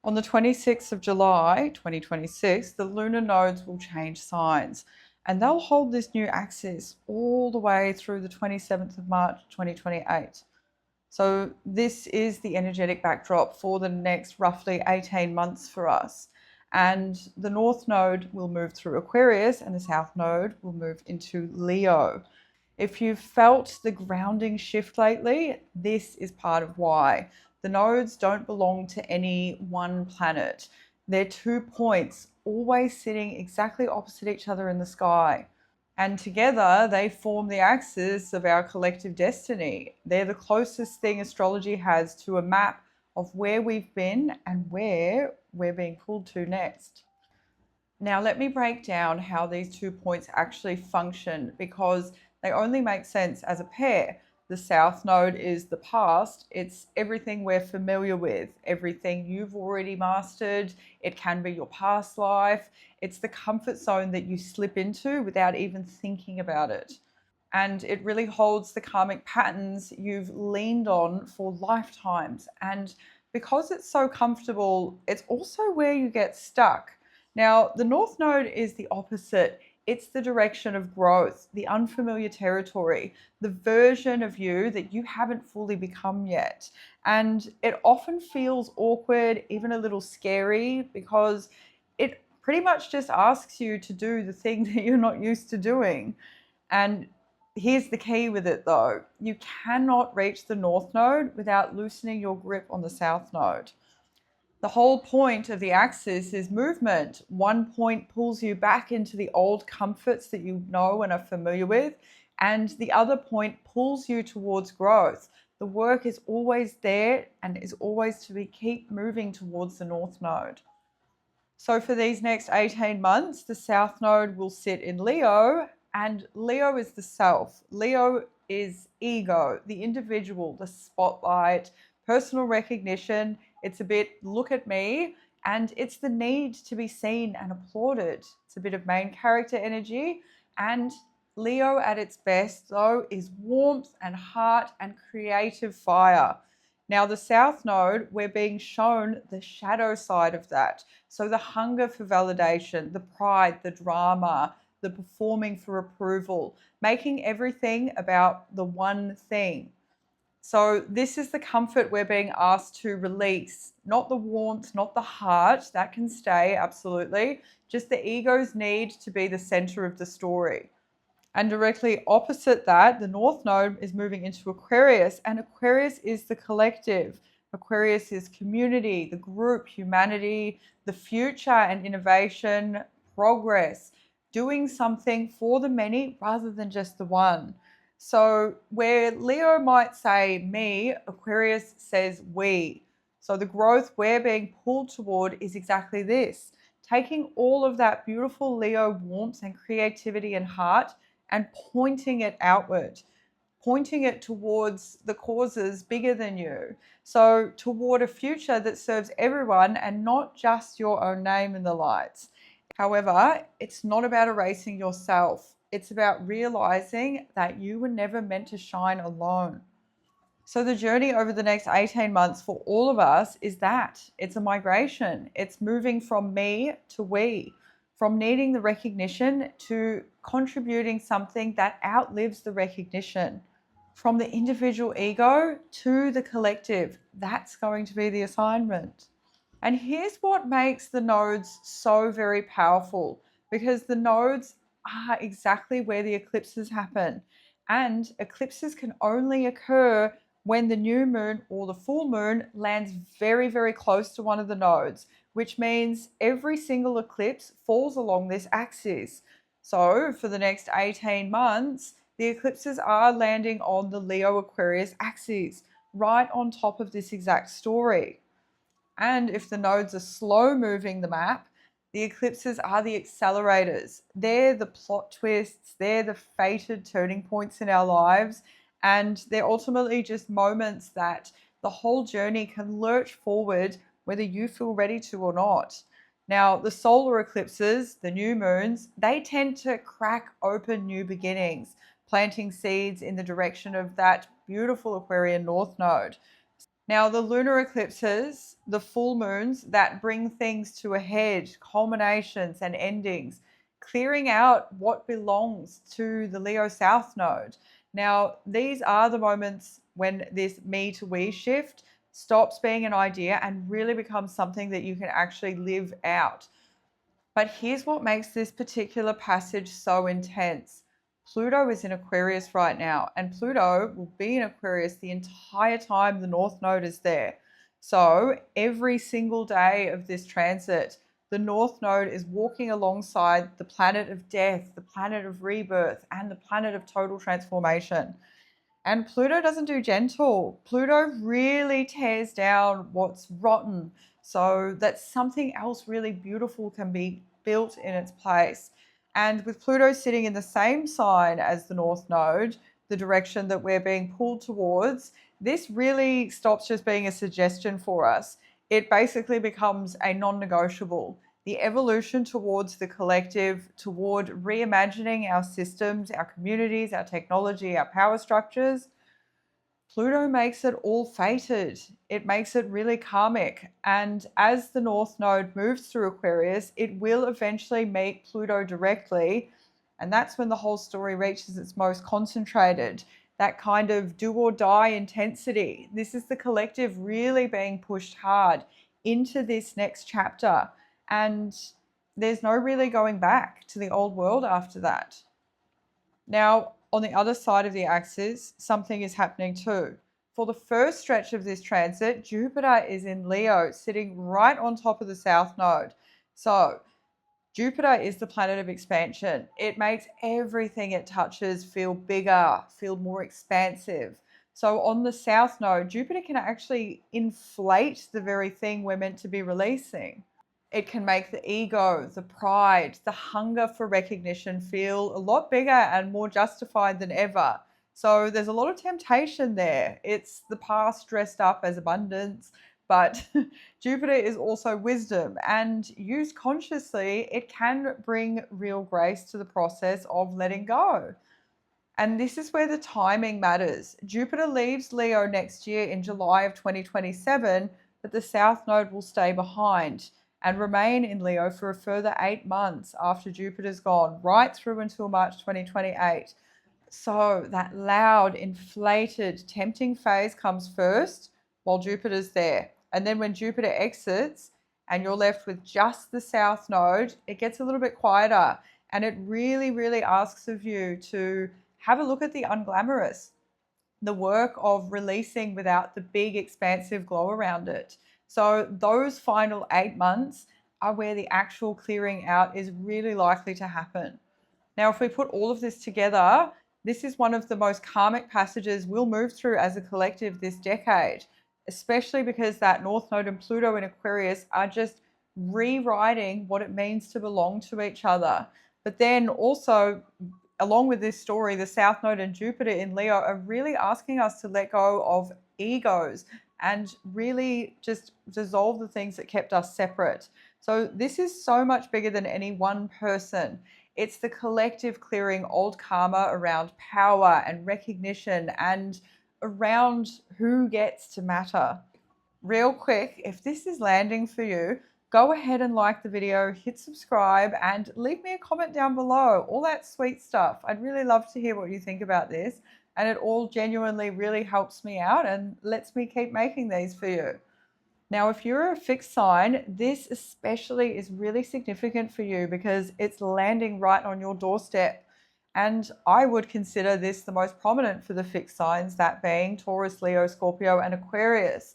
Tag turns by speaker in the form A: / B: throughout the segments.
A: On the 26th of July, 2026, the lunar nodes will change signs and they'll hold this new axis all the way through the 27th of March, 2028. So this is the energetic backdrop for the next roughly 18 months for us. And the North Node will move through Aquarius and the South Node will move into Leo. If you've felt the grounding shift lately, this is part of why. The nodes don't belong to any one planet. They're 2 points, always sitting exactly opposite each other in the sky. And together they form the axis of our collective destiny. They're the closest thing astrology has to a map of where we've been and where we're being pulled to next. Now, let me break down how these 2 points actually function because they only make sense as a pair. The South Node is the past. It's everything we're familiar with, everything you've already mastered. It can be your past life. It's the comfort zone that you slip into without even thinking about it. And it really holds the karmic patterns you've leaned on for lifetimes. And because it's so comfortable, it's also where you get stuck. Now, the North Node is the opposite. It's the direction of growth, the unfamiliar territory, the version of you that you haven't fully become yet. And it often feels awkward, even a little scary, because it pretty much just asks you to do the thing that you're not used to doing. And here's the key with it though. You cannot reach the North Node without loosening your grip on the South Node. The whole point of the axis is movement. One point pulls you back into the old comforts that you know and are familiar with, and the other point pulls you towards growth. The work is always there and is always to be keep moving towards the North Node. So for these next 18 months, the South Node will sit in Leo, and Leo is the self. Leo is ego, the individual, the spotlight, personal recognition. It's a bit, look at me, and it's the need to be seen and applauded. It's a bit of main character energy, and Leo at its best, though, is warmth and heart and creative fire. Now, the South Node, we're being shown the shadow side of that. So the hunger for validation, the pride, the drama, the performing for approval, making everything about the one thing. So this is the comfort we're being asked to release, not the warmth, not the heart, that can stay, absolutely, just the ego's need to be the center of the story. And directly opposite that, the North Node is moving into Aquarius, and Aquarius is the collective. Aquarius is community, the group, humanity, the future and innovation, progress, doing something for the many rather than just the one. So where Leo might say me, Aquarius says we. So the growth we're being pulled toward is exactly this, taking all of that beautiful Leo warmth and creativity and heart and pointing it outward, pointing it towards the causes bigger than you. So toward a future that serves everyone and not just your own name in the lights. However, it's not about erasing yourself. It's about realizing that you were never meant to shine alone. So the journey over the next 18 months for all of us is that it's a migration. It's moving from me to we, from needing the recognition to contributing something that outlives the recognition, from the individual ego to the collective. That's going to be the assignment. And here's what makes the nodes so very powerful, because the nodes are exactly where the eclipses happen. And eclipses can only occur when the new moon or the full moon lands very, very close to one of the nodes, which means every single eclipse falls along this axis. So for the next 18 months, the eclipses are landing on the Leo Aquarius axis, right on top of this exact story. And if the nodes are slow moving the map, the eclipses are the accelerators. They're the plot twists, they're the fated turning points in our lives, and they're ultimately just moments that the whole journey can lurch forward whether you feel ready to or not. Now, the solar eclipses, the new moons, they tend to crack open new beginnings, planting seeds in the direction of that beautiful Aquarian North Node. Now, the lunar eclipses, the full moons that bring things to a head, culminations and endings, clearing out what belongs to the Leo South Node. Now, these are the moments when this me to we shift stops being an idea and really becomes something that you can actually live out. But here's what makes this particular passage so intense. Pluto is in Aquarius right now, and Pluto will be in Aquarius the entire time the North Node is there. So every single day of this transit, the North Node is walking alongside the planet of death, the planet of rebirth, and the planet of total transformation. And Pluto doesn't do gentle. Pluto really tears down what's rotten so that something else really beautiful can be built in its place. And with Pluto sitting in the same sign as the North Node, the direction that we're being pulled towards, this really stops just being a suggestion for us. It basically becomes a non-negotiable. The evolution towards the collective, toward reimagining our systems, our communities, our technology, our power structures. Pluto makes it all fated. It makes it really karmic. And as the North Node moves through Aquarius, it will eventually meet Pluto directly. And that's when the whole story reaches its most concentrated, that kind of do or die intensity. This is the collective really being pushed hard into this next chapter. And there's no really going back to the old world after that. Now, on the other side of the axis, something is happening too. For the first stretch of this transit, Jupiter is in Leo, sitting right on top of the South Node. So, Jupiter is the planet of expansion. It makes everything it touches feel bigger, feel more expansive. So, on the South Node, Jupiter can actually inflate the very thing we're meant to be releasing. It can make the ego, the pride, the hunger for recognition feel a lot bigger and more justified than ever. So there's a lot of temptation there. It's the past dressed up as abundance, but Jupiter is also wisdom, and used consciously, it can bring real grace to the process of letting go. And this is where the timing matters. Jupiter leaves Leo next year in July of 2027, but the South Node will stay behind and remain in Leo for a further 8 months after Jupiter's gone, right through until March 2028. So that loud, inflated, tempting phase comes first while Jupiter's there. And then when Jupiter exits and you're left with just the South Node, it gets a little bit quieter. And it really, really asks of you to have a look at the unglamorous, the work of releasing without the big, expansive glow around it. So those final 8 months are where the actual clearing out is really likely to happen. Now, if we put all of this together, this is one of the most karmic passages we'll move through as a collective this decade, especially because that North Node and Pluto in Aquarius are just rewriting what it means to belong to each other. But then also, along with this story, the South Node and Jupiter in Leo are really asking us to let go of egos and really just dissolve the things that kept us separate. So this is so much bigger than any one person. It's the collective clearing old karma around power and recognition and around who gets to matter. Real quick, if this is landing for you, go ahead and like the video, hit subscribe, and leave me a comment down below. All that sweet stuff. I'd really love to hear what you think about this, and it all genuinely really helps me out and lets me keep making these for you. Now, if you're a fixed sign, this especially is really significant for you because it's landing right on your doorstep. And I would consider this the most prominent for the fixed signs, that being Taurus, Leo, Scorpio, and Aquarius.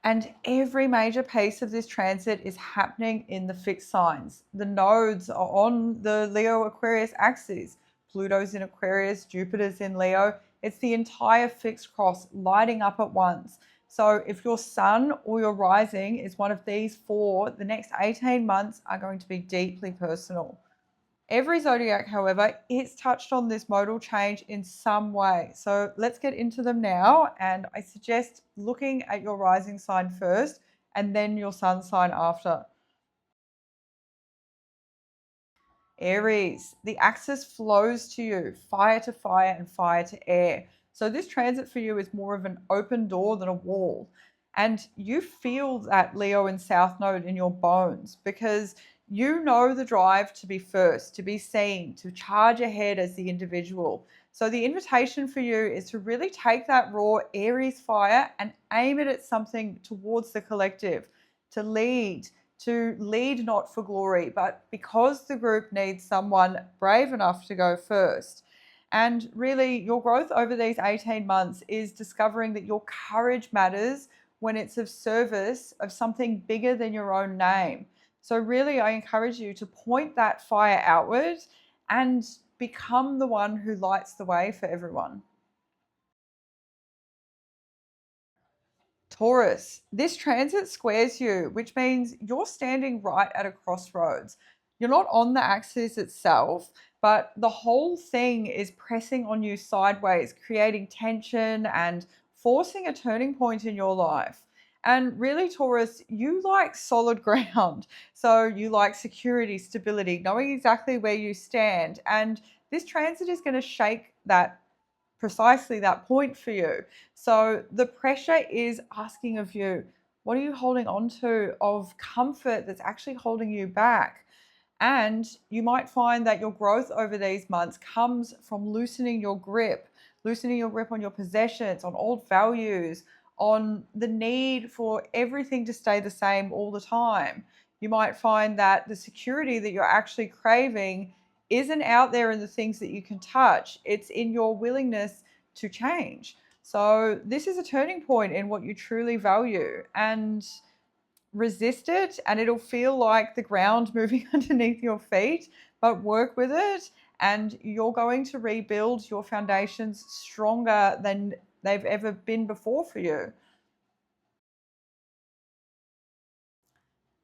A: And every major piece of this transit is happening in the fixed signs. The nodes are on the Leo Aquarius axis. Pluto's in Aquarius, Jupiter's in Leo. It's the entire fixed cross lighting up at once. So if your sun or your rising is one of these four, the next 18 months are going to be deeply personal. Every zodiac, however, is touched on this modal change in some way. So let's get into them now. And I suggest looking at your rising sign first and then your sun sign after. Aries, the axis flows to you, fire to fire and fire to air. So this transit for you is more of an open door than a wall. And you feel that Leo and South Node in your bones because you know the drive to be first, to be seen, to charge ahead as the individual. So the invitation for you is to really take that raw Aries fire and aim it at something towards the collective, to lead not for glory, but because the group needs someone brave enough to go first. And really, your growth over these 18 months is discovering that your courage matters when it's of service of something bigger than your own name. So, really, I encourage you to point that fire outward and become the one who lights the way for everyone. Taurus, this transit squares you, which means you're standing right at a crossroads. You're not on the axis itself, but the whole thing is pressing on you sideways, creating tension and forcing a turning point in your life. And really, Taurus, you like solid ground. So you like security, stability, knowing exactly where you stand. And this transit is going to shake that precisely that point for you. So the pressure is asking of you, what are you holding on to of comfort that's actually holding you back? And you might find that your growth over these months comes from loosening your grip on your possessions, on old values, on the need for everything to stay the same all the time. You might find that the security that you're actually craving isn't out there in the things that you can touch, it's in your willingness to change. So, this is a turning point in what you truly value. And resist it and it'll feel like the ground moving underneath your feet, but work with it and you're going to rebuild your foundations stronger than they've ever been before for you.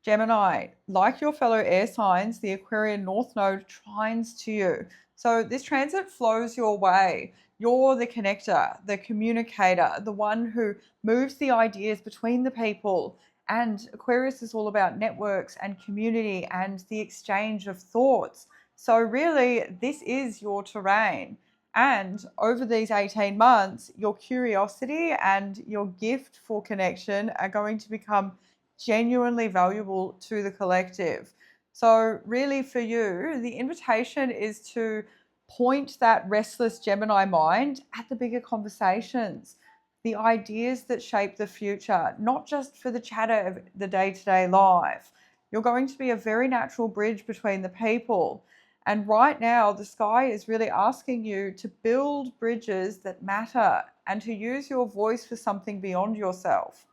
A: Gemini, like your fellow air signs, the Aquarian North Node trines to you. So this transit flows your way. You're the connector, the communicator, the one who moves the ideas between the people. And Aquarius is all about networks and community and the exchange of thoughts. So, really, this is your terrain. And over these 18 months, your curiosity and your gift for connection are going to become genuinely valuable to the collective. So, really, for you, the invitation is to point that restless Gemini mind at the bigger conversations, the ideas that shape the future, not just for the chatter of the day to day life. You're going to be a very natural bridge between the people. And right now, the sky is really asking you to build bridges that matter and to use your voice for something beyond yourself.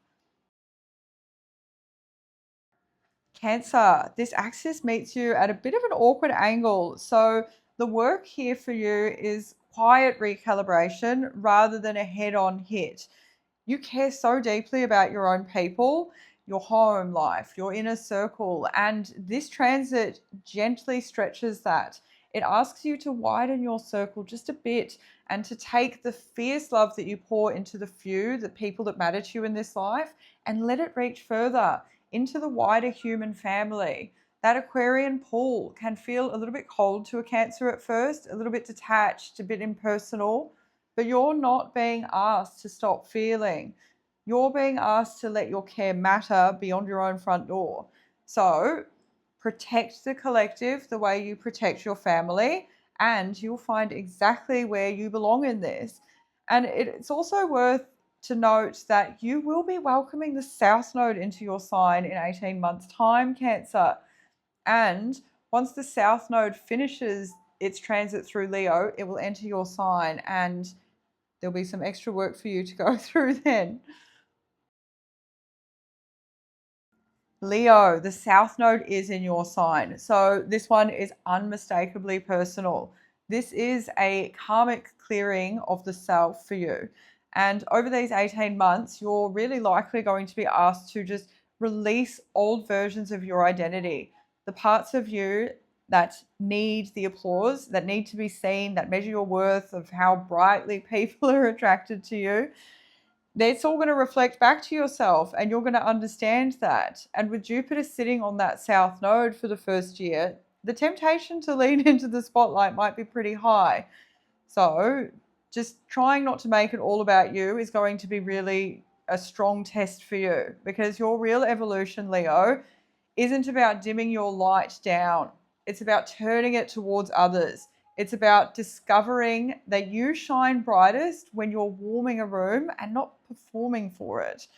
A: Cancer, this axis meets you at a bit of an awkward angle. So the work here for you is quiet recalibration rather than a head on hit. You care so deeply about your own people, your home life, your inner circle, and this transit gently stretches that. It asks you to widen your circle just a bit and to take the fierce love that you pour into the few, the people that matter to you in this life, and let it reach further into the wider human family. That Aquarian pull can feel a little bit cold to a Cancer at first, a little bit detached, a bit impersonal, but you're not being asked to stop feeling. You're being asked to let your care matter beyond your own front door. So protect the collective the way you protect your family, and you'll find exactly where you belong in this. And it's also worth to note that you will be welcoming the South Node into your sign in 18 months' time, Cancer. And once the South Node finishes its transit through Leo, it will enter your sign and there'll be some extra work for you to go through then. Leo, the South Node is in your sign. So this one is unmistakably personal. This is a karmic clearing of the self for you. And over these 18 months, you're really likely going to be asked to just release old versions of your identity, the parts of you that need the applause, that need to be seen, that measure your worth of how brightly people are attracted to you. It's all going to reflect back to yourself and you're going to understand that. And with Jupiter sitting on that South Node for the first year, the temptation to lean into the spotlight might be pretty high. So just trying not to make it all about you is going to be really a strong test for you, because your real evolution, Leo, isn't about dimming your light down. It's about turning it towards others. It's about discovering that you shine brightest when you're warming a room and not performing for it.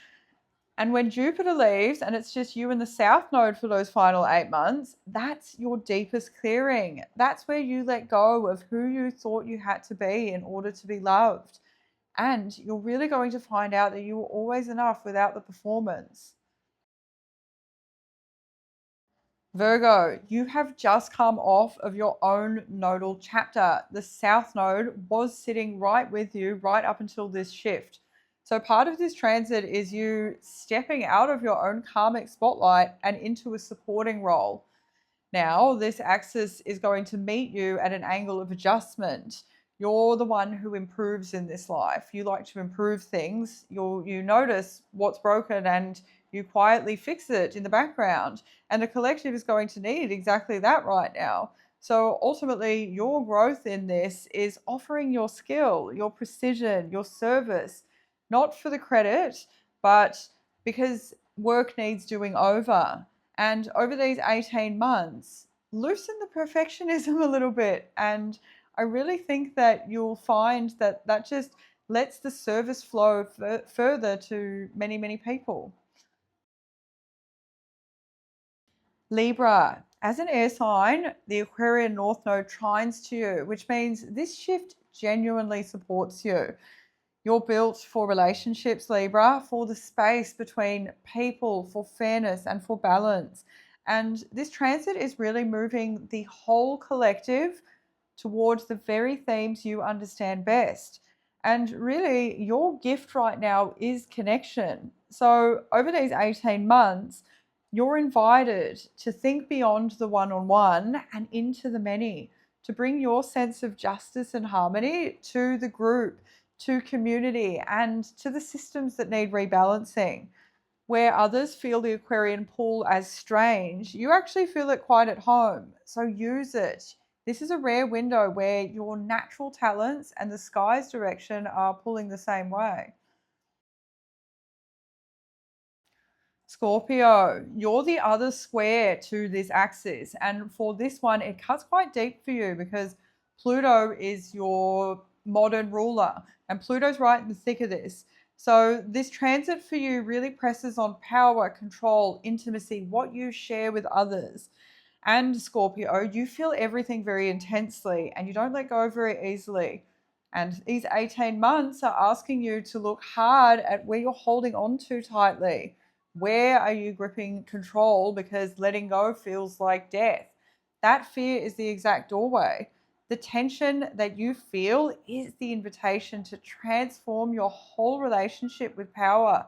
A: And when Jupiter leaves and it's just you and the South Node for those final 8 months, that's your deepest clearing. That's where you let go of who you thought you had to be in order to be loved. And you're really going to find out that you were always enough without the performance. Virgo, you have just come off of your own nodal chapter. The South Node was sitting right with you right up until this shift. So part of this transit is you stepping out of your own karmic spotlight and into a supporting role. Now, this axis is going to meet you at an angle of adjustment. You're the one who improves in this life. You like to improve things. You notice what's broken and you quietly fix it in the background. And the collective is going to need exactly that right now. So ultimately, your growth in this is offering your skill, your precision, your service, not for the credit, but because work needs doing over. And over these 18 months, loosen the perfectionism a little bit. And I really think that you'll find that that just lets the service flow further to many, many people. Libra, as an air sign, the Aquarian North Node trines to you, which means this shift genuinely supports you. You're built for relationships, Libra, for the space between people, for fairness and for balance. And this transit is really moving the whole collective towards the very themes you understand best. And really, your gift right now is connection. So, over these 18 months, you're invited to think beyond the one on one and into the many, to bring your sense of justice and harmony to the group, to community, and to the systems that need rebalancing. Where others feel the Aquarian pull as strange, you actually feel it quite at home. So use it. This is a rare window where your natural talents and the sky's direction are pulling the same way. Scorpio, you're the other square to this axis. And for this one, it cuts quite deep for you because Pluto is your modern ruler. And Pluto's right in the thick of this. So this transit for you really presses on power, control, intimacy, what you share with others. And Scorpio, you feel everything very intensely and you don't let go very easily. And these 18 months are asking you to look hard at where you're holding on too tightly. Where are you gripping control because letting go feels like death? That fear is the exact doorway. The tension that you feel is the invitation to transform your whole relationship with power,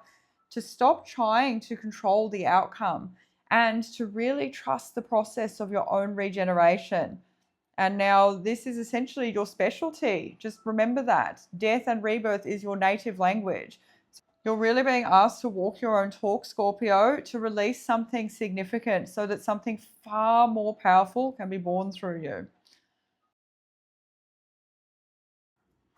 A: to stop trying to control the outcome, and to really trust the process of your own regeneration. And now this is essentially your specialty. Just remember that. Death and rebirth is your native language. You're really being asked to walk your own talk, Scorpio, to release something significant so that something far more powerful can be born through you.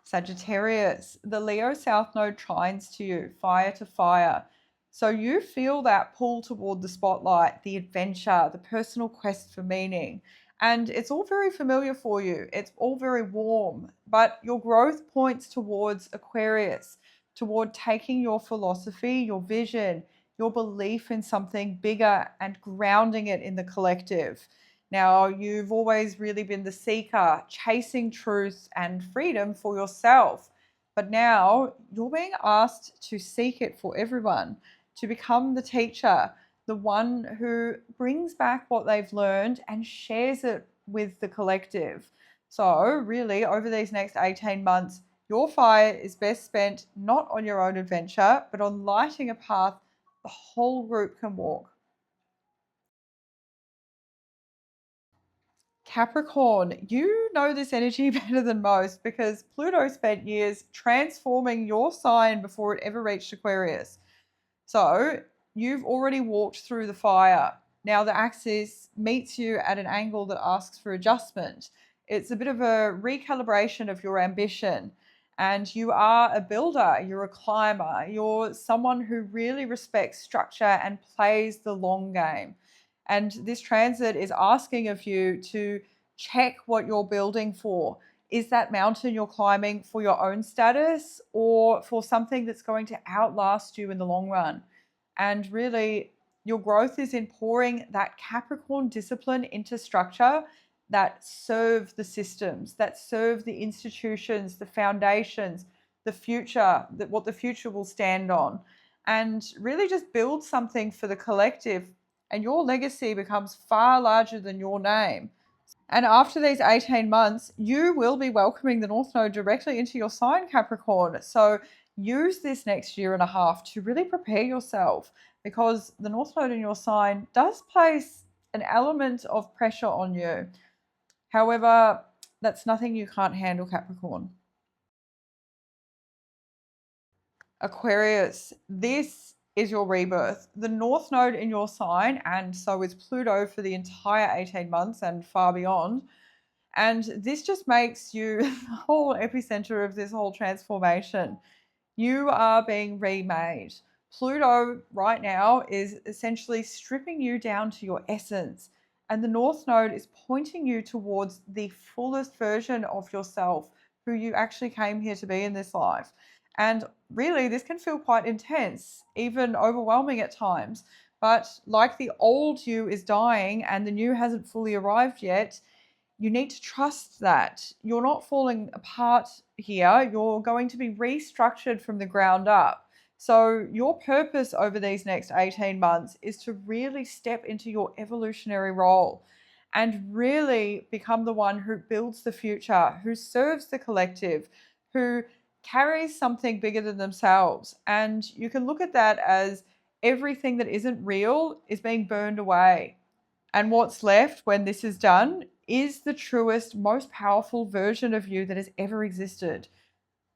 A: Sagittarius, the Leo South Node trines to you, fire to fire. So you feel that pull toward the spotlight, the adventure, the personal quest for meaning. And it's all very familiar for you. It's all very warm. But your growth points towards Aquarius, toward taking your philosophy, your vision, your belief in something bigger and grounding it in the collective. Now, you've always really been the seeker, chasing truth and freedom for yourself. But now you're being asked to seek it for everyone, to become the teacher, the one who brings back what they've learned and shares it with the collective. So, really, over these next 18 months, your fire is best spent not on your own adventure, but on lighting a path the whole group can walk. Capricorn, you know this energy better than most because Pluto spent years transforming your sign before it ever reached Aquarius. So you've already walked through the fire. Now the axis meets you at an angle that asks for adjustment. It's a bit of a recalibration of your ambition. And you are a builder, you're a climber, you're someone who really respects structure and plays the long game. And this transit is asking of you to check what you're building for. Is that mountain you're climbing for your own status or for something that's going to outlast you in the long run? And really, your growth is in pouring that Capricorn discipline into structure that serve the systems, that serve the institutions, the foundations, the future, that what the future will stand on, and really just build something for the collective. And your legacy becomes far larger than your name. And after these 18 months, you will be welcoming the North Node directly into your sign, Capricorn. So use this next year and a half to really prepare yourself, because the North Node in your sign does place an element of pressure on you. However, that's nothing you can't handle, Capricorn. Aquarius, this is your rebirth. The North Node in your sign, and so is Pluto for the entire 18 months and far beyond. And this just makes you the whole epicenter of this whole transformation. You are being remade. Pluto right now is essentially stripping you down to your essence. And the North Node is pointing you towards the fullest version of yourself, who you actually came here to be in this life. And really, this can feel quite intense, even overwhelming at times. But like the old you is dying and the new hasn't fully arrived yet, you need to trust that you're not falling apart here. You're going to be restructured from the ground up. So your purpose over these next 18 months is to really step into your evolutionary role and really become the one who builds the future, who serves the collective, who carries something bigger than themselves. And you can look at that as everything that isn't real is being burned away. And what's left when this is done is the truest, most powerful version of you that has ever existed.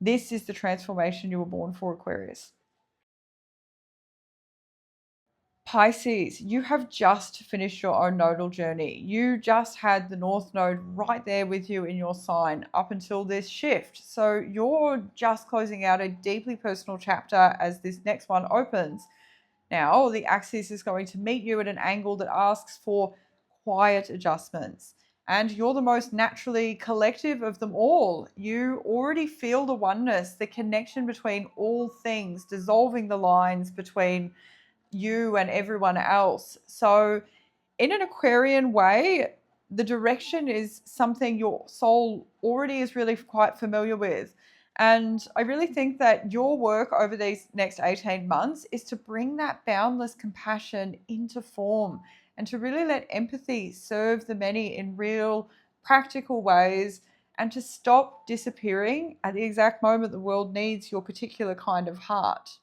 A: This is the transformation you were born for, Aquarius. Pisces, you have just finished your own nodal journey. You just had the North Node right there with you in your sign up until this shift. So you're just closing out a deeply personal chapter as this next one opens. Now, the axis is going to meet you at an angle that asks for quiet adjustments. And you're the most naturally collective of them all. You already feel the oneness, the connection between all things, dissolving the lines between you and everyone else. So, in an Aquarian way, the direction is something your soul already is really quite familiar with. And I really think that your work over these next 18 months is to bring that boundless compassion into form and to really let empathy serve the many in real, practical ways, and to stop disappearing at the exact moment the world needs your particular kind of heart.